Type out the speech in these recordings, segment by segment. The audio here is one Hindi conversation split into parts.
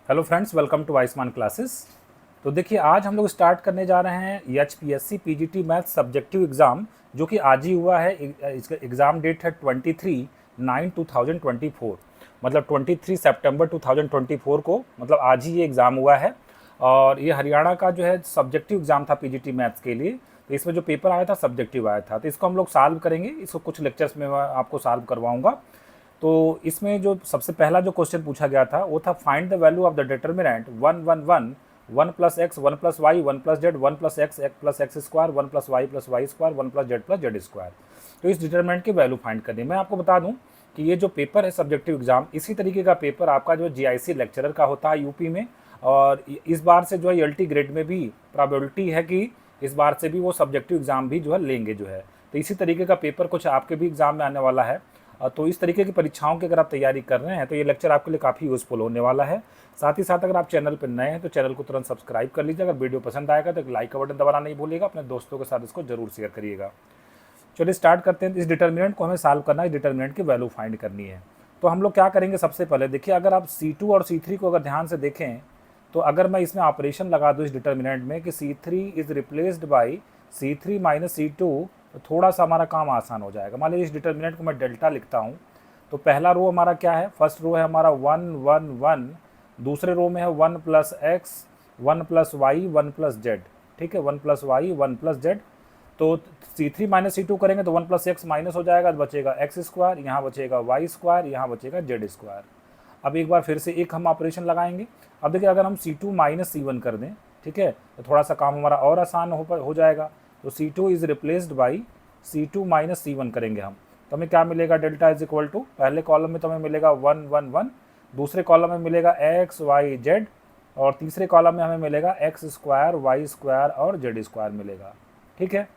Hello friends, welcome to Ayushman classes. तो देखिए, आज हम लोग स्टार्ट करने जा रहे हैं HPSC PGT math subjective exam, जो कि आज ही हुआ है। इसका एग्ज़ाम डेट है 23/9/2024, मतलब 23 सितंबर 2024 को, मतलब आज ही ये एग्ज़ाम हुआ है। और ये हरियाणा का जो है सब्जेक्टिव एग्ज़ाम था पीजीटी मैथ्स के लिए। तो इसमें जो पेपर आया था सब्जेक्टिव आया था, तो इसको हम लोग सॉल्व करेंगे। इसको कुछ लेक्चर्स में मैं आपको सॉल्व करवाऊँगा। तो इसमें जो सबसे पहला जो क्वेश्चन पूछा गया था वो था, find the value of the determinant 1 1 1 1 plus x 1 plus y 1 plus z 1 plus x plus x square 1 plus y square 1 plus z square. तो इस डिटर्मिनेंट की वैल्यू फाइंड करनी है। मैं आपको बता दूं कि ये जो पेपर है सब्जेक्टिव एग्जाम, इसी तरीके का पेपर आपका जो जीआईसी लेक्चरर का होता है यूपी में। और इस बार से जो है एलटी ग्रेड में भी प्रोबेबिलिटी है कि इस बार से भी वो सब्जेक्टिव एग्जाम भी जो है लेंगे जो है। तो इसी तरीके का पेपर कुछ आपके भी एग्जाम में आने वाला है। तो इस तरीके की परीक्षाओं की अगर आप तैयारी कर रहे हैं तो ये लेक्चर आपके लिए काफ़ी यूज़फुल होने वाला है। साथ ही साथ अगर आप चैनल पर नए हैं तो चैनल को तुरंत सब्सक्राइब कर लीजिए। अगर वीडियो पसंद आएगा तो एक लाइक का बटन दबाना नहीं भूलिएगा। अपने दोस्तों के साथ इसको जरूर शेयर करिएगा। चलिए स्टार्ट करते हैं। इस डिटर्मिनेंट को हमें सॉल्व करना है, डिटर्मिनेंट की वैल्यू फाइंड करनी है। तो हम लोग क्या करेंगे, सबसे पहले देखिए, अगर आप C2 और C3 को अगर ध्यान से देखें तो अगर मैं इसमें ऑपरेशन लगा दूँ इस डिटर्मिनेंट में कि C3 is replaced by C3 minus C2, तो थोड़ा सा हमारा काम आसान हो जाएगा। मान लीजिए इस डिटर्मिनेंट को मैं डेल्टा लिखता हूँ। तो पहला रो हमारा क्या है, फर्स्ट रो है हमारा 1 1 1। दूसरे रो में है 1 plus x 1 plus y 1 plus z. ठीक है, 1 प्लस वाई 1 प्लस जेड। तो C3 माइनस C2 करेंगे तो 1 प्लस एक्स माइनस हो जाएगा, तो बचेगा एक्स स्क्वायर, यहाँ बचेगा वाई स्क्वायर, यहाँ बचेगा जेड स्क्वायर। अब एक बार फिर से एक हम ऑपरेशन लगाएंगे। अब देखिए, अगर हम C2 माइनस C1 कर दें, ठीक है, तो थोड़ा सा काम हमारा और आसान हो जाएगा। तो C2 is replaced by C2 minus C1 करेंगे हम, तो हमें क्या मिलेगा, डेल्टा इज इक्वल टू, पहले कॉलम में तो हमें मिलेगा 1 1 1, दूसरे कॉलम में मिलेगा एक्स वाई जेड, और तीसरे कॉलम में हमें मिलेगा एक्स स्क्वायर वाई स्क्वायर और जेड स्क्वायर मिलेगा। ठीक है,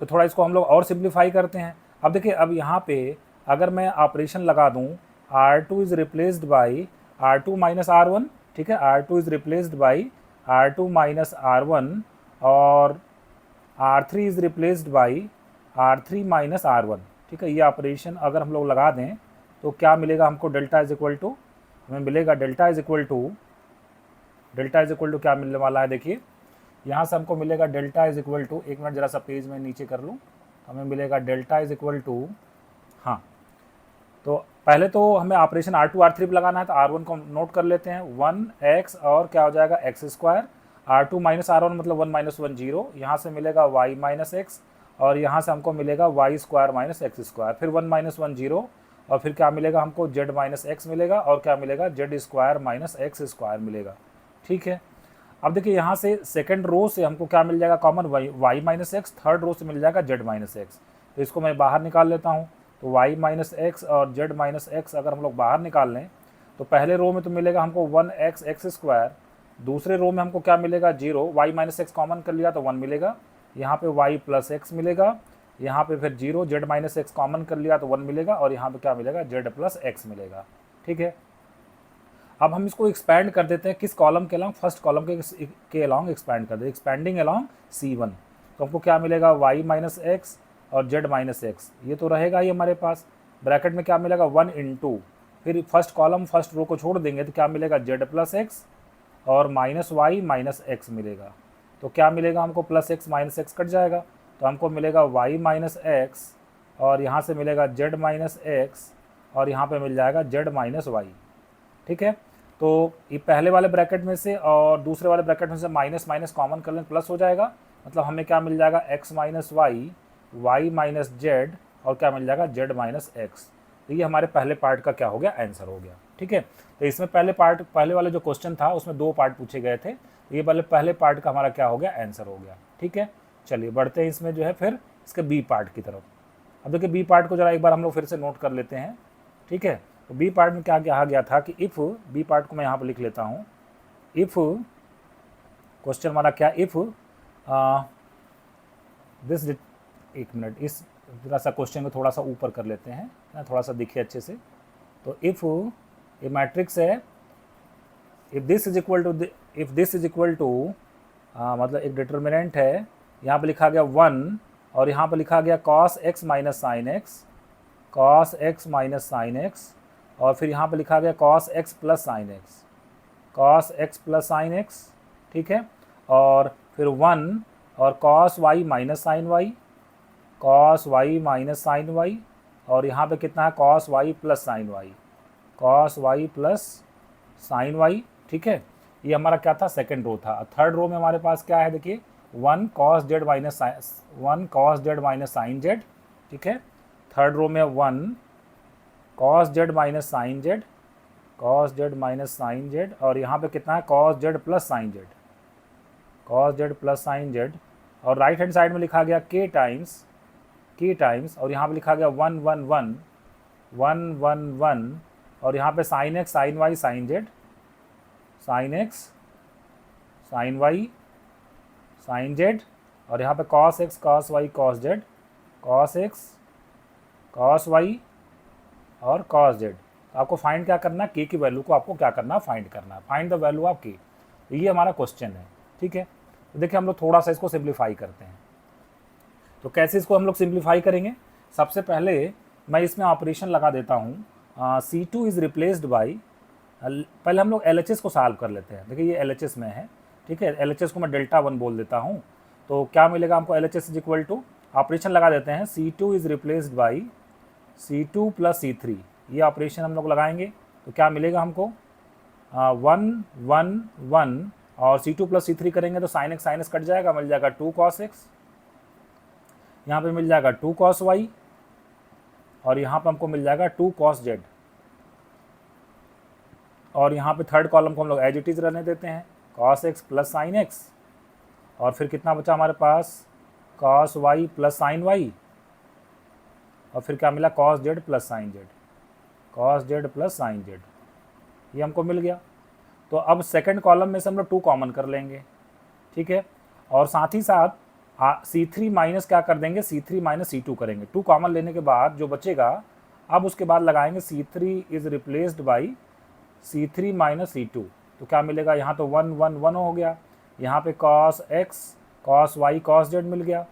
तो थोड़ा इसको हम लोग और सिंप्लीफाई करते हैं। अब देखिए, अब यहाँ पे अगर मैं ऑपरेशन लगा दूँ, R2 is replaced by R2 minus R1। ठीक है, R2 is replaced by R2 minus R1, और R3 is replaced by R3 minus R1। ठीक है, ये ऑपरेशन अगर हम लोग लगा दें तो क्या मिलेगा हमको, डेल्टा इज इक्वल टू, हमें मिलेगा डेल्टा इज इक्वल टू क्या मिलने वाला है, देखिए यहाँ से हमको मिलेगा डेल्टा इज इक्वल टू, एक मिनट जरा सा पेज में नीचे कर लूँ, हमें मिलेगा डेल्टा इज इक्वल टू, हाँ, तो पहले तो हमें ऑपरेशन R2 R3 पे लगाना है, तो R1 को नोट कर लेते हैं, 1x और क्या हो जाएगा x square, R2 minus R1 मतलब 1 माइनस 1 0, यहाँ से मिलेगा y माइनस एक्स, और यहाँ से हमको मिलेगा y square minus x square, फिर 1 माइनस 1 0, और फिर क्या मिलेगा हमको, जेड माइनस एक्स मिलेगा, और क्या मिलेगा, Z square minus x square मिलेगा। ठीक है, अब देखिए यहाँ से सेकंड रो से हमको क्या मिल जाएगा common, y minus x, third row से मिल जाएगा जेड माइनस एक्स। तो इसको मैं बाहर निकाल लेता हूँ। तो वाई माइनस एक्स और जेड माइनस एक्स अगर हम लोग बाहर निकाल लें तो पहले रो में तो मिलेगा हमको 1x एक्स स्क्वायर, दूसरे रो में हमको क्या मिलेगा 0, वाई माइनस एक्स कॉमन कर लिया तो 1 मिलेगा, यहाँ पे y प्लस एक्स मिलेगा, यहाँ पे फिर 0, जेड माइनस एक्स कॉमन कर लिया तो 1 मिलेगा, और यहाँ पे क्या मिलेगा, जेड प्लस एक्स मिलेगा। ठीक है, अब हम इसको एक्सपैंड कर देते हैं, किस कॉलम के अलॉन्ग, फर्स्ट कॉलम के अलॉन्ग एक्सपैंड कर देते हैं, एक्सपैंडिंग अलॉन्ग C1। तो हमको क्या मिलेगा, y माइनस एक्स और जेड माइनस एक्स, ये तो रहेगा ही हमारे पास। ब्रैकेट में क्या मिलेगा, 1 इंटू, फिर फर्स्ट कॉलम फर्स्ट रो को छोड़ देंगे तो क्या मिलेगा, जेड प्लस एक्स और माइनस वाई माइनस एक्स मिलेगा। तो क्या मिलेगा हमको, plus x minus x cut जाएगा, तो हमको मिलेगा वाई माइनस एक्स, और यहाँ से मिलेगा जेड माइनस एक्स, और यहाँ पे मिल जाएगा जेड माइनस वाई। ठीक है, तो ये पहले वाले ब्रैकेट में से और दूसरे वाले ब्रैकेट में से माइनस माइनस कॉमन कर लें, प्लस हो जाएगा, मतलब हमें क्या मिल जाएगा, x minus y, y minus z, और क्या मिल जाएगा, जेड माइनस एक्स। तो ये हमारे पहले पार्ट का क्या हो गया, आंसर हो गया। ठीक है, तो इसमें पहले वाले जो क्वेश्चन था उसमें 2 पार्ट पूछे गए थे, तो ये वाले पहले पार्ट का हमारा क्या हो गया, आंसर हो गया। ठीक है, चलिए बढ़ते हैं इसमें जो है फिर इसके बी पार्ट की तरफ। अब देखिए बी पार्ट को जरा एक बार हम लोग फिर से नोट कर लेते हैं। ठीक है, तो बी पार्ट में क्या कहा गया था कि इफ़, बी पार्ट को मैं यहाँ पर लिख लेता हूँ, इफ़, क्वेश्चन हमारा क्या, इफ़ दिस, एक मिनट, इस जरा सा क्वेश्चन को थोड़ा सा ऊपर कर लेते हैं ना, थोड़ा सा दिखे अच्छे से। तो इफ़ ये मैट्रिक्स है, if this is equal to, if this is equal to, मतलब एक डिटर्मिनेंट है, यहाँ पे लिखा गया 1, और यहाँ पे लिखा गया cos x minus sine x, cos x minus sine x, और फिर यहाँ पे लिखा गया cos x plus sine x. Cos x plus sine x, ठीक है, और फिर 1 और cos y minus sine y, cos y minus sine y, और यहाँ पे कितना है cos y plus sine y, cos y plus sine y, ठीक है। ये हमारा क्या था, सेकंड रो था। थर्ड रो में हमारे पास क्या है, देखिए 1 cos z minus sine z, ठीक है। थर्ड रो में 1 cos z minus sine z, cos z minus sine z, और यहाँ पे कितना है cos z plus sine z, cos z plus sine z, और राइट हैंड साइड में लिखा गया k टाइम्स, और यहाँ पे लिखा गया 1 1 1 1 1 1, और यहाँ पे sine x sine y sine z, sine x sine y sine z, और यहाँ पे cos x cos y cos z, cos x cos y और कॉस जेड। तो आपको फाइंड क्या करना है, के की वैल्यू को आपको क्या करना है, फाइंड करना है, फाइंड द वैल्यू ऑफ के। तो ये हमारा क्वेश्चन है, ठीक है। तो देखिए हम लोग थोड़ा सा इसको सिंप्लीफाई करते हैं। तो कैसे इसको हम लोग सिंप्लीफाई करेंगे, सबसे पहले मैं इसमें ऑपरेशन लगा देता हूँ, C2 इज़ रिप्लेस्ड बाई, पहले हम लोग LHS को सॉल्व कर लेते हैं। देखिए ये LHS में है, ठीक है, LHS को मैं डेल्टा 1 बोल देता हूँ। तो क्या मिलेगा हमको, LHS is equal to, operation लगा देते हैं, C2 is replaced by C2 plus C3, ये ऑपरेशन हम लोग लगाएंगे। तो क्या मिलेगा हमको, 1 1 1, और C2 प्लस C3 करेंगे तो sign x sine x cut जाएगा, मिल जाएगा 2 cos x, यहाँ पे मिल जाएगा 2 cos y, और यहाँ पे हमको मिल जाएगा 2 cos z, और यहाँ पे थर्ड कॉलम को हम लोग एज इट इज रहने देते हैं, cos x plus sine x, और फिर कितना बचा हमारे पास, cos y plus sine y, और फिर क्या मिला cos z plus sine z, cos z plus sine z, ये हमको मिल गया। तो अब सेकंड कॉलम में से हम लोग 2 कॉमन कर लेंगे, ठीक है, और साथ ही साथ C3 माइनस क्या कर देंगे, C3 माइनस C2 करेंगे। 2 कॉमन लेने के बाद जो बचेगा, अब उसके बाद लगाएंगे C3 is replaced by C3 minus C2। तो क्या मिलेगा, यहाँ तो 1 1 1 हो गया, यहाँ पे cos x cos y cos z मिल गया,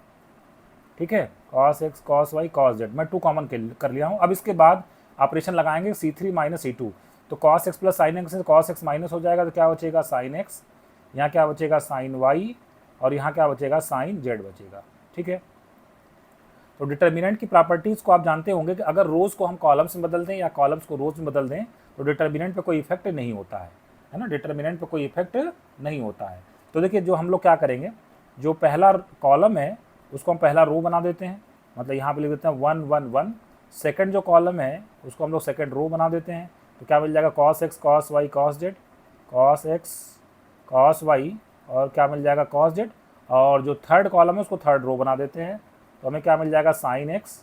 ठीक है, cos x cos y cos z, मैं 2 कॉमन कर लिया हूँ। अब इसके बाद ऑपरेशन लगाएंगे C3 माइनस C2, तो cos x plus sine x से cos x माइनस हो जाएगा, तो क्या बचेगा साइन x, यहाँ क्या बचेगा साइन y, और यहाँ क्या बचेगा साइन z बचेगा, ठीक है। तो डिटर्मिनेंट की प्रॉपर्टीज़ को आप जानते होंगे कि अगर रोज़ को हम कॉलम्स में बदल दें या कॉलम्स को रोज़ में बदल दें तो डिटर्मिनेंट पे कोई इफेक्ट नहीं होता है ना, डिटर्मिनेंट पे कोई इफेक्ट नहीं होता है। तो देखिए जो हम लोग क्या करेंगे, जो पहला कॉलम है उसको हम पहला रो बना देते हैं, मतलब यहाँ पे लिख देते हैं 1 1 1। सेकंड जो कॉलम है उसको हम लोग सेकंड रो बना देते हैं। तो क्या मिल जाएगा, cos x cos y cos z, cos x cos y, और क्या मिल जाएगा cos z, और जो थर्ड कॉलम है उसको थर्ड रो बना देते हैं। तो हमें क्या मिल जाएगा साइन x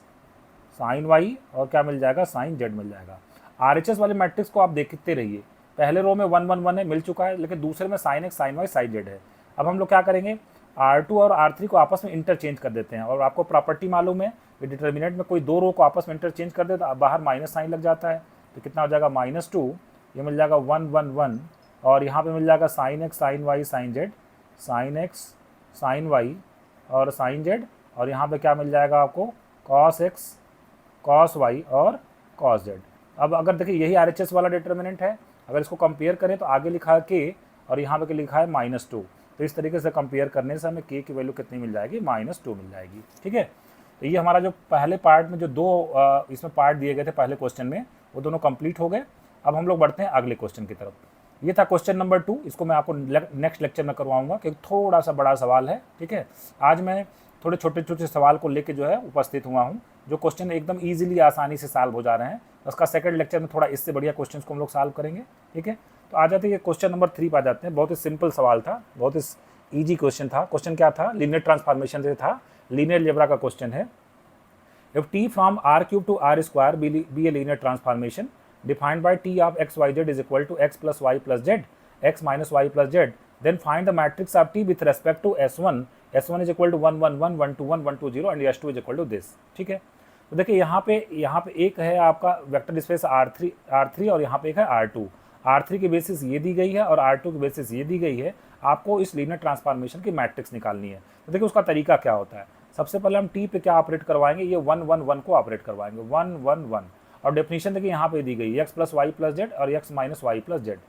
साइन y, और क्या मिल जाएगा साइन z मिल जाएगा। RHS वाले मैट्रिक्स को आप देखते रहिए, पहले रो में 1 1 1 है, मिल चुका है, लेकिन दूसरे में sine x sine y sine z है। अब हम लोग क्या करेंगे, R2 और R3 को आपस में इंटरचेंज कर देते हैं, और आपको प्रॉपर्टी मालूम है कि डिटर्मिनेंट में कोई 2 रो को आपस में इंटरचेंज कर दे तो बाहर माइनस साइन लग जाता है। तो कितना हो जाएगा -2, ये मिल जाएगा 1 1 1, और यहाँ पे मिल जाएगा sine x sine y sine z, sine x sine y और साइन z, और यहाँ पे क्या मिल जाएगा आपको cos x cos y और cos z। अब अगर देखिए यही RHS वाला डिटर्मिनेंट है, अगर इसको कंपेयर करें तो आगे लिखा है k और यहाँ पे लिखा है -2, तो इस तरीके से कंपेयर करने से हमें k की वैल्यू कितनी मिल जाएगी, -2 मिल जाएगी, ठीक है। तो ये हमारा जो पहले पार्ट में जो 2 इसमें पार्ट दिए गए थे पहले क्वेश्चन में, वो दोनों कंप्लीट हो गए। अब हम लोग बढ़ते हैं अगले क्वेश्चन की तरफ। ये था क्वेश्चन नंबर 2, इसको मैं आपको नेक्स्ट लेक्चर में करवाऊंगा क्योंकि थोड़ा सा बड़ा सवाल है, ठीक है। आज मैं थोड़े छोटे छोटे सवाल को लेके जो है उपस्थित हुआ हूँ, जो क्वेश्चन एकदम ईजिली आसानी से सॉल्व हो जा रहे हैं। उसका सेकंड लेक्चर में थोड़ा इससे बढ़िया क्वेश्चन को हम लोग सॉल्व करेंगे, ठीक है। तो आ जाते हैं क्वेश्चन नंबर 3 पर आ जाते हैं। बहुत ही सिंपल सवाल था, बहुत ही ईजी क्वेश्चन था। क्वेश्चन क्या था, लीनियर ट्रांसफॉर्मेशन से था, लीनियर अलजेब्रा का क्वेश्चन है। If t from r³ to r square be a linear transformation defined by t of x y z is equal to x plus y plus z, x minus y plus z, then find the matrix of t with respect to s1 is equal to 1 1 1 1 2 1 1 2 0 and s2 is equal to this, ठीक है। तो देखिए यहाँ पे एक है आपका वेक्टर स्पेस R3 और यहाँ पे एक है R2। R3 की बेसिस ये दी गई है और R2 की बेसिस ये दी गई है। आपको इस लीनियर ट्रांसफॉर्मेशन की मैट्रिक्स निकालनी है। तो देखिए उसका तरीका क्या होता है, सबसे पहले हम t पे क्या ऑपरेट करवाएंगे, ये 1 1 1 को ऑपरेट करवाएंगे, 1 1 1, और डेफिनेशन देखिए यहाँ पे दी गई है x plus y plus z और x minus y plus z.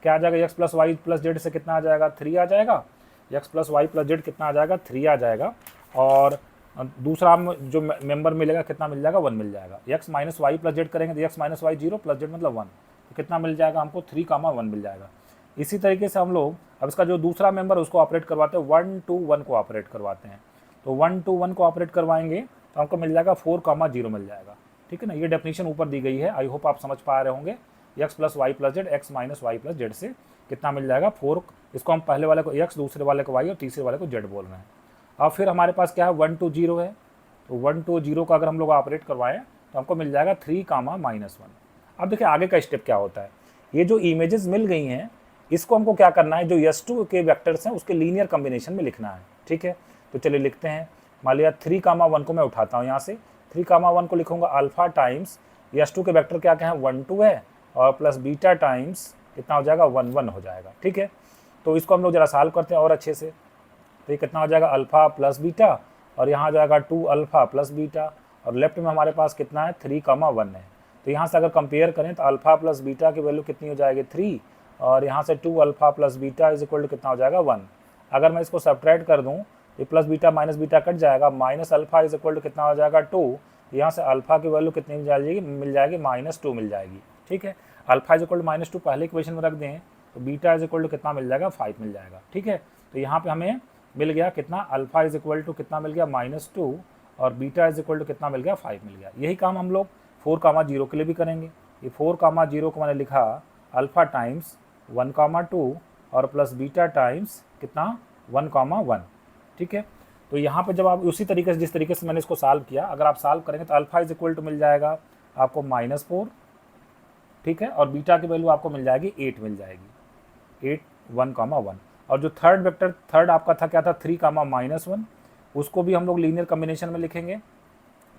क्या आ जाएगा, x plus y plus z से कितना आ जाएगा, 3 आ जाएगा। X plus y plus z कितना आ जाएगा, 3 आ जाएगा। और दूसरा जो मेंबर मिलेगा कितना मिल जाएगा, 1 मिल जाएगा। X minus y plus z करेंगे तो x minus y 0 plus z मतलब 1, तो कितना मिल जाएगा हमको, 3, 1 मिल जाएगा। इसी तरीके से हम लोग अब इसका जो दूसरा मेंबर उसको ऑपरेट करवाते हैं, 1 to 1 को ऑपरेट करवाते हैं। तो 1 to 1 को ऑपरेट करवाएंगे तो हमको मिल जाएगा 4, 0 मिल जाएगा। ठीक है ना, ये डेफिनेशन ऊपर दी गई है, आई होप आप समझ पा रहे होंगे। X plus y plus z, x minus y plus z से कितना मिल जाएगा, 4। इसको हम पहले वाले को एक्स, दूसरे वाले को वाई और तीसरे वाले को जेड बोल रहे हैं। अब फिर हमारे पास क्या है, 1 to 0 है, तो 1 to 0 का अगर हम लोग ऑपरेट करवाएं तो हमको मिल जाएगा 3, -1। अब देखिए आगे का स्टेप क्या होता है, ये जो इमेजेस मिल गई हैं इसको हमको क्या करना है, जो S2 के वेक्टर्स हैं उसके लीनियर कॉम्बिनेशन में लिखना है। ठीक है, तो चलिए लिखते हैं। मान लिया 3, 1 को मैं उठाता हूँ यहाँ से, 3, 1 को लिखूंगा अल्फा टाइम्स S2 के वेक्टर क्या क्या है, 1, 2 है, और प्लस बीटा टाइम्स कितना हो जाएगा, 1, 1 हो जाएगा। ठीक है, तो इसको हम लोग जरा सॉल्व करते हैं और अच्छे से। तो ये कितना हो जाएगा, अल्फा प्लस बीटा, और यहाँ जाएगा 2 अल्फा प्लस बीटा, और लेफ्ट में हमारे पास कितना है, 3, 1 है। तो यहाँ से अगर कंपेयर करें तो अल्फा प्लस बीटा की वैल्यू कितनी हो जाएगी, 3, और यहाँ से 2 alpha plus beta is equal to कितना हो जाएगा, 1। अगर मैं इसको सब्ट्रैक्ट कर दूँ, ये plus beta minus beta cut जाएगा, minus alpha is equal to कितना हो जाएगा, 2। यहाँ से अल्फा की वैल्यू कितनी मिल जाएगी, -2 मिल जाएगी। ठीक है, अल्फा इज इक्वल टू -2 पहले इक्वेशन में रख दें, तो बीटा इज इक्वल टू कितना मिल जाएगा, 5 मिल जाएगा। ठीक है, तो यहाँ पे हमें मिल गया कितना, अल्फा इज इक्वल टू कितना मिल गया, -2, और बीटा इज इक्वल टू कितना मिल गया, 5 मिल गया। यही काम हम लोग 4, 0 के लिए भी करेंगे। ये 4, 0 को मैंने लिखा अल्फा टाइम्स 1, 2 और प्लस बीटा टाइम्स कितना, 1, 1। ठीक है, तो यहाँ पे जब आप उसी तरीके से, जिस तरीके से मैंने इसको सॉल्व किया, अगर आप सॉल्व करेंगे तो अल्फा इज इक्वल टू मिल जाएगा आपको -4। ठीक है, और बीटा की वैल्यू आपको मिल जाएगी 8 मिल जाएगी, 8, 1, 1। और जो थर्ड वेक्टर, थर्ड आपका था क्या था, 3, -1, उसको भी हम लोग लीनियर कॉम्बिनेशन में लिखेंगे,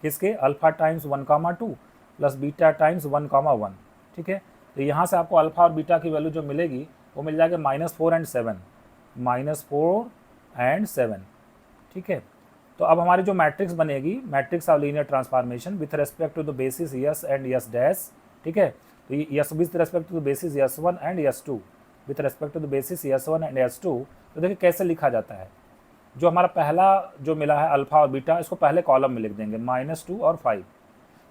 किसके, alpha times 1, 2 plus beta times 1, 1। ठीक है, तो यहाँ से आपको अल्फा और बीटा की वैल्यू जो मिलेगी वो मिल जाएगी -4 and 7, -4 and 7। ठीक है, तो अब हमारी जो मैट्रिक्स बनेगी, matrix of linear transformation with respect to the basis S and S dash. ठीक है, तो S with respect to the basis S1 and S2, with respect to the basis S1 and S2। तो देखिए कैसे लिखा जाता है, जो हमारा पहला जो मिला है अल्फा और बीटा, इसको पहले कॉलम में लिख देंगे, -2 और 5।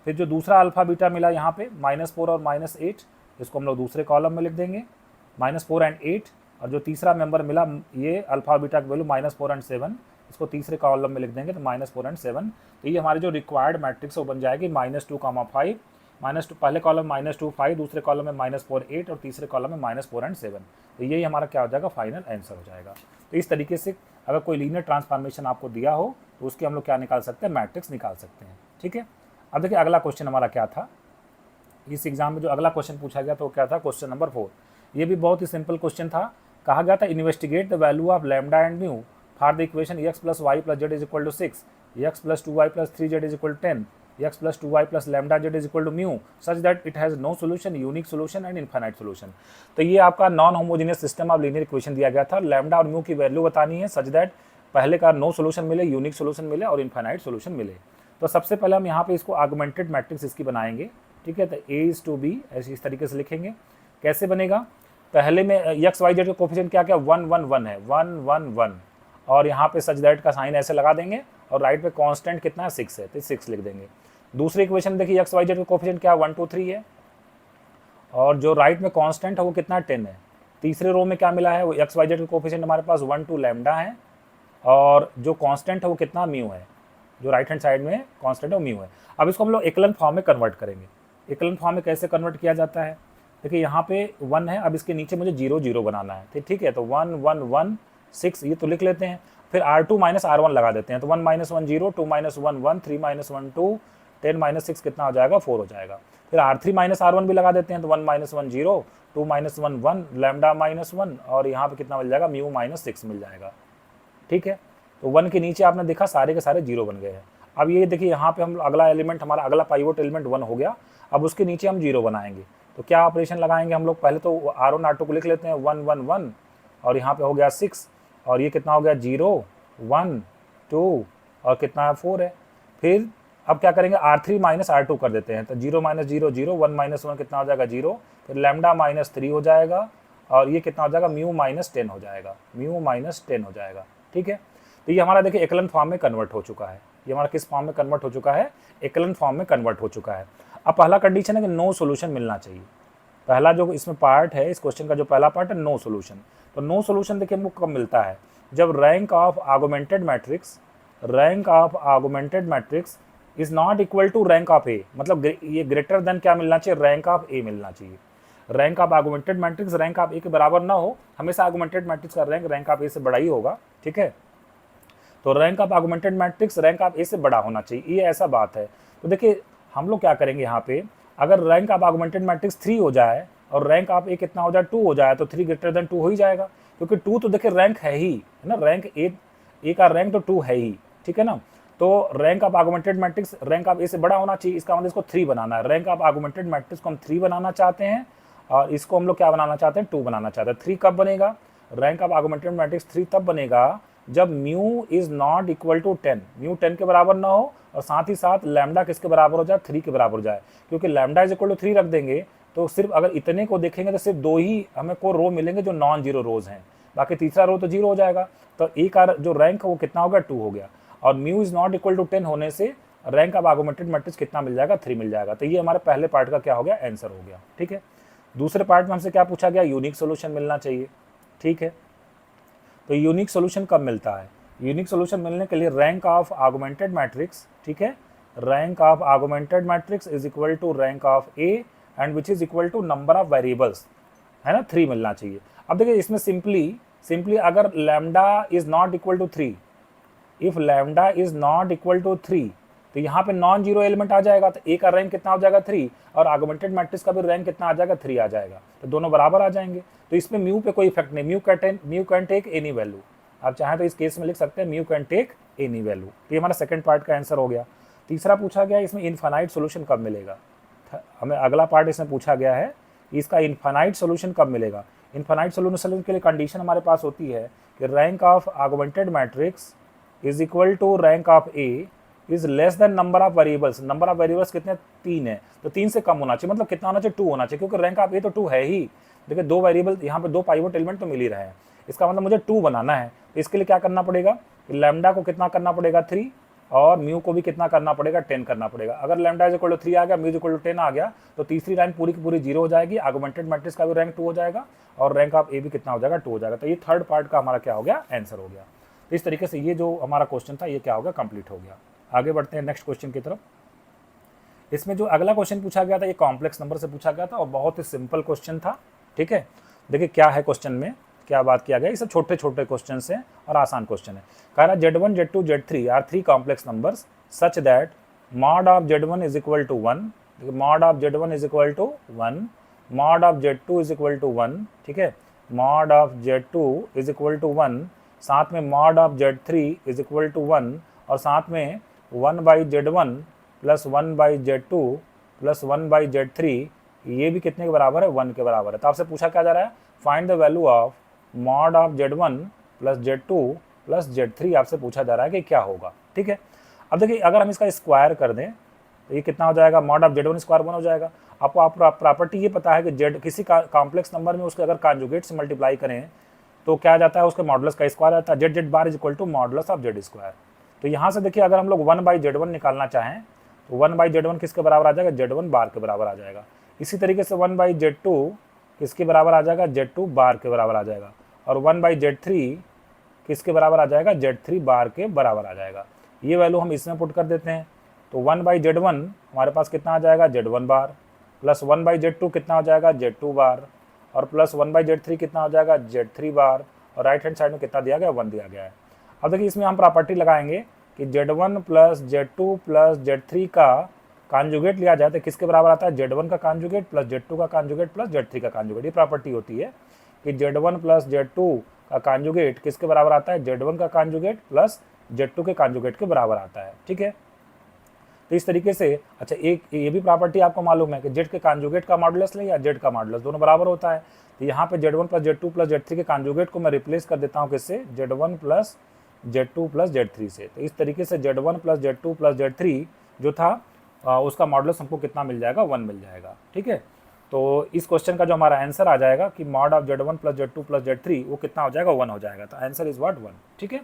फिर जो दूसरा अल्फा बीटा मिला यहाँ पे -4 और -8, इसको हम लोग दूसरे कॉलम में लिख देंगे, -4 and 8। और जो तीसरा मेंबर मिला ये अल्फा बीटा की वैल्यू -4 and 7, इसको तीसरे कॉलम में लिख देंगे, तो -4 and 7। तो ये हमारी जो रिक्वायर्ड मैट्रिक्स वो बन जाएगी -2, 5, -2 पहले कॉलम में -2, 5, दूसरे कॉलम में -4, 8 और तीसरे कॉलम में -4 and 7। तो यही हमारा क्या हो जाएगा, फाइनल आंसर हो जाएगा। तो इस तरीके से अगर कोई लीनियर ट्रांसफॉर्मेशन आपको दिया हो तो उसकी हम लोग क्या निकाल सकते हैं, मैट्रिक्स निकाल सकते हैं। ठीक है, अब देखिए अगला क्वेश्चन हमारा क्या था, इस एग्जाम में जो अगला क्वेश्चन पूछा गया तो क्या था, क्वेश्चन नंबर 4। ये भी बहुत ही सिंपल क्वेश्चन था। कहा गया था investigate the value of lambda and mu for the equation x plus y plus z is equal to 6, x plus 2y plus 3z is equal to 10, x plus 2y plus lambda z is equal to mu such that it has no solution, unique solution and infinite solution. तो ये आपका non homogeneous system of linear equation दिया गया था। लैम्डा और म्यू की वैल्यू बतानी है सच दैट पहले का नो सोल्यूशन मिले, यूनिक सोल्यूशन मिले और इनफाइनाइट सोल्यूशन मिले। तो सबसे पहले हम यहाँ पे इसको आगमेंटेड मैट्रिक्स इसकी बनाएंगे। ठीक है, तो A:B ऐसे इस तरीके से लिखेंगे। कैसे बनेगा, पहले में एक्स वाई जेड का कोफिशिएंट क्या क्या 1, 1, 1 है, 1, 1, 1, और यहाँ पे सच दैट का साइन ऐसे लगा देंगे, और राइट पे कांस्टेंट कितना है 6 है, तो 6 लिख देंगे। दूसरी इक्वेशन देखिए एक्स वाई जेड का कोफिशिएंट क्या 1, 2, 3 है, और जो राइट में कांस्टेंट है वो कितना 10 है। तीसरे रो में क्या मिला है, वो एक्स वाई जेड का कोफिशिएंट हमारे पास 1, 2 लैम्डा है, और जो कांस्टेंट है वो कितना म्यू है, जो राइट हैंड साइड में कांस्टेंट है वो म्यू है। अब इसको हम लोग एकलन फॉर्म में कन्वर्ट करेंगे। एकलन फॉर्म में कैसे कन्वर्ट किया जाता है, देखिए यहाँ पे 1 है, अब इसके नीचे मुझे 0, 0 बनाना है। ठीक है, तो 1, 1, 1, 6 ये तो लिख लेते हैं। फिर R2 - R1 लगा देते हैं, तो 1 - 1 0, 2 - 1 1, 3 - 1 2, 10 - 6 कितना हो जाएगा 4 हो जाएगा। फिर R3 - R1 भी लगा देते हैं, तो 1 - 1 0, 2 - 1 1, लैम्डा -1, और यहाँ पे कितना मिल जाएगा म्यू -6 मिल जाएगा। ठीक है, तो 1 के नीचे आपने देखा सारे के सारे 0 बन गए हैं। अब ये देखिए यहाँ पे हम अगला एलिमेंट, हमारा अगला पाइवोट एलिमेंट 1 हो गया। अब उसके नीचे हम 0 बनाएंगे, तो क्या ऑपरेशन लगाएंगे हम लोग, पहले तो R1 R2 को लिख लेते हैं 1, 1, 1, और यहाँ पे हो गया 6, और ये कितना हो गया 0, 1, 2, और कितना है 4 है। फिर अब क्या करेंगे, R3 - R2 कर देते हैं, तो 0 - 0 0, 1 - 1 कितना हो जाएगा 0, फिर लैम्डा -3 हो जाएगा, और ये कितना हो जाएगा, म्यू माइनस 10 हो जाएगा, म्यू माइनस 10 हो जाएगा। ठीक है, तो ये हमारा देखिए एकलन फॉर्म में कन्वर्ट हो चुका है। ये हमारा किस फॉर्म में कन्वर्ट हो चुका है, एकलन फॉर्म में कन्वर्ट हो चुका है। अब पहला कंडीशन है कि नो सोल्यूशन मिलना चाहिए। पहला जो इसमें पार्ट है, इस क्वेश्चन का जो पहला पार्ट है नो सोल्यूशन। तो नो सोल्यूशन देखिए हमको कब मिलता है, जब rank of augmented matrix, rank of augmented matrix is not equal to rank of A, मतलब ये ग्रेटर देन क्या मिलना चाहिए, रैंक ऑफ ए मिलना चाहिए। Rank of augmented matrix rank of A के बराबर ना हो, हमेशा आर्गुमेंटेड मैट्रिक्स का रैंक रैंक ऑफ ए से बड़ा ही होगा। ठीक है, तो rank of augmented matrix rank of A से बड़ा होना चाहिए, ये ऐसा बात है। तो देखिए हम लोग क्या करेंगे यहाँ पे, अगर रैंक ऑफ आर्गुमेंटेड मैट्रिक्स 3 हो जाए और रैंक ऑफ ए कितना हो जाए, 2 हो जाए, तो 3 ग्रेटर देन 2 हो ही जाएगा, क्योंकि 2 तो देखिए रैंक है ही, है ना, रैंक ए का रैंक तो 2 है ही। ठीक है ना, तो rank of augmented matrix rank of A से बड़ा होना चाहिए, इसका मतलब इसको 3 बनाना है। रैंक ऑफ आर्गुमेंटेड मैट्रिक्स को हम 3 बनाना चाहते हैं और इसको हम लोग क्या बनाना चाहते हैं, 2 बनाना चाहते हैं। 3 कब बनेगा, रैंक ऑफ आर्गुमेंटेड मैट्रिक्स 3 तब बनेगा जब mu is not equal to 10, mu 10 के बराबर ना हो और साथ ही साथ लैम्डा किसके बराबर हो जाए, 3 के बराबर हो जाए। क्योंकि लैम्डा इज इक्वल टू 3 रख देंगे तो सिर्फ अगर इतने को देखेंगे तो सिर्फ 2 ही हमें को रो मिलेंगे जो नॉन जीरो रोज हैं, बाकी तीसरा रो तो जीरो हो जाएगा। तो ए का जो रैंक है वो कितना हो गया, 2 हो गया, और mu is not equal to 10 होने से रैंक ऑफ आर्गुमेंटेड मैट्रिक्स कितना मिल जाएगा, 3 मिल जाएगा। तो ये हमारे पहले पार्ट का क्या हो गया, आंसर हो गया। ठीक है, दूसरे पार्ट में हमसे क्या पूछा गया, यूनिक सोल्यूशन मिलना चाहिए। ठीक है, तो यूनिक सोल्यूशन कब मिलता है, यूनिक सोल्यूशन मिलने के लिए रैंक ऑफ आर्गुमेंटेड मैट्रिक्स, ठीक है, rank of augmented matrix is equal to rank of A and which is equal to number of variables, है ना, 3 मिलना चाहिए। अब देखिए इसमें सिंपली अगर lambda is not equal to 3, if lambda is not equal to 3 तो यहाँ पे नॉन जीरो एलिमेंट आ जाएगा, तो ए का रैंक कितना हो जाएगा, 3, और आर्गुमेंटेड मैट्रिक्स का भी रैंक कितना आ जाएगा, 3 आ जाएगा, तो दोनों बराबर आ जाएंगे। तो इसमें म्यू पे कोई इफेक्ट नहीं, mu can take any value, आप चाहें तो इस केस में लिख सकते हैं mu can take any value. तो ये हमारा सेकंड पार्ट का आंसर हो गया। तीसरा पूछा गया इसमें इनफाइनाइट सोल्यूशन कब मिलेगा, हमें अगला पार्ट इसमें पूछा गया है इसका इनफाइनाइट सोल्यूशन कब मिलेगा। इनफाइनाइट सोल्यूशन के लिए कंडीशन हमारे पास होती है कि rank of augmented matrix is equal to rank of A is less than number of variables. Number of variables कितने, 3 है, तो 3 से कम होना चाहिए, मतलब कितना होना चाहिए, 2 होना चाहिए, क्योंकि रैंक ऑफ ए तो 2 है ही। देखिए 2 वेरिएबल यहाँ पे 2 पाइवट एलिमेंट तो मिल ही रहे हैं, इसका मतलब मुझे 2 बनाना है। तो इसके लिए क्या करना पड़ेगा, लैम्डा को कितना करना पड़ेगा, 3, और म्यू को भी कितना करना पड़ेगा, 10 करना पड़ेगा। अगर लैम्डा इज इक्वल टू 3 आ गया, म्यू इज इक्वल टू 10 आ गया, तो तीसरी रैंक पूरी की पूरी 0 हो जाएगी, आर्गुमेंटेड मैट्रिक्स का भी रैंक 2 हो जाएगा और रैंक ऑफ ए भी कितना हो जाएगा, 2 हो जाएगा। तो ये थर्ड पार्ट का हमारा क्या हो गया, आंसर हो गया। तो इस तरीके से ये जो हमारा क्वेश्चन था ये क्या हो गया, कंप्लीट हो गया। आगे बढ़ते हैं नेक्स्ट क्वेश्चन की तरफ। इसमें जो अगला क्वेश्चन पूछा गया था ये कॉम्प्लेक्स नंबर से पूछा गया था और बहुत ही सिंपल क्वेश्चन था। ठीक है, देखिए क्या है क्वेश्चन में, क्या बात किया गया, ये सब छोटे छोटे क्वेश्चन हैं और आसान क्वेश्चन है। कह रहा Z1, Z2, Z3 are 3 complex numbers such that mod of Z1 is equal to 1, mod of Z1 is equal to 1, mod of Z2 is equal to 1, ठीक है, mod of Z2 is equal to 1, साथ में mod of Z3 is equal to 1 और साथ में 1/Z1 plus 1/Z2 plus 1/Z3 ये भी कितने के बराबर है, 1 के बराबर है। तो आपसे पूछा क्या जा रहा है, find the value of mod of Z1 plus Z2 plus Z3 आपसे पूछा जा रहा है कि क्या होगा। ठीक है, अब देखिए अगर हम इसका स्क्वायर कर दें तो ये कितना हो जाएगा, मॉड ऑफ Z1 स्क्वायर 1 हो जाएगा। आपको आप प्रॉपर्टी ये पता है कि Z किसी का कॉम्प्लेक्स नंबर में उसके अगर कॉन्जुगेट से मल्टीप्लाई करें तो क्या जाता है, उसके मॉडुलस का स्क्वायर आता है, Z bar is equal to modulus of Z square. तो यहाँ से देखिए अगर हम लोग 1/Z1 निकालना चाहें तो 1/Z1 किसके बराबर आ जाएगा, Z1 बार के बराबर आ जाएगा। इसी तरीके से 1/Z2 किसके बराबर आ जाएगा, Z2 बार के बराबर आ जाएगा, और 1/Z3 किसके बराबर आ जाएगा, Z3 बार के बराबर आ जाएगा। ये वैल्यू हम इसमें पुट कर देते हैं तो 1/Z1 हमारे पास कितना आ जाएगा, Z1 बार, प्लस 1/Z2 कितना हो जाएगा, Z2 बार, और प्लस 1/Z3 कितना हो जाएगा, Z3 बार, और राइट हैंड साइड में कितना दिया गया, 1 दिया गया है। अब देखिए इसमें हम प्रॉपर्टी लगाएंगे कि Z1 plus Z2 plus Z3 का कॉन्जुगेट लिया जाए तो किसके बराबर आता है, Z1 का कॉन्जुगेट प्लस Z2 का कॉन्जुगेट प्लस Z3 का कॉन्जुगेट। ये प्रॉपर्टी होती है कि Z1 प्लस Z2 का कॉन्जुगेट किसके बराबर आता है, Z1 का कॉन्जुगेट प्लस Z2 के कॉन्जुगेट के बराबर आता है। ठीक है, तो इस तरीके से अच्छा एक ये भी प्रॉपर्टी आपको मालूम है कि Z के कॉन्जुगेट का मॉडुलस ले या Z का मॉडुलस दोनों बराबर होता है। तो यहाँ पे Z1 plus Z2 plus Z3 के कॉन्जुगेट को मैं रिप्लेस कर देता हूँ किससे, Z1 plus Z2 plus Z3 से। तो इस तरीके से Z1 plus Z2 plus Z3 जो था उसका मॉडुलस हमको कितना मिल जाएगा, 1 मिल जाएगा। ठीक है, तो इस क्वेश्चन का जो हमारा आंसर आ जाएगा कि mod of Z1 plus Z2 plus Z3 वो कितना हो जाएगा, 1 हो जाएगा। तो आंसर इज व्हाट 1। ठीक है,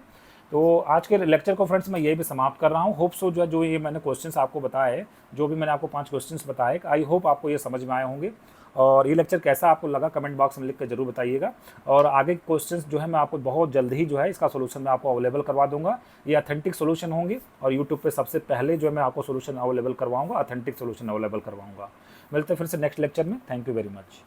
तो आज के लेक्चर को फ्रेंड्स मैं यही भी समाप्त कर रहा हूँ। होप सो जो ये मैंने क्वेश्चंस आपको बताए, जो भी मैंने आपको 5 क्वेश्चंस बताए, आई होप आपको ये समझ में आए होंगे। और ये लेक्चर कैसा आपको लगा कमेंट बॉक्स में लिख कर जरूर बताइएगा। और आगे क्वेश्चंस जो है मैं आपको बहुत जल्द ही जो है इसका सोल्यूशन मैं आपको अवेलेबल करवा दूंगा। ये ऑथेंटिक सोल्यूशन होंगे और यूट्यूब पे सबसे पहले जो है मैं आपको सोल्यूशन अवेलेबल करवाऊंगा, ऑथेंटिक सोल्यूशन अवेलेबल करवाऊंगा। मिलते हैं फिर से नेक्स्ट लेक्चर में। Thank you very much.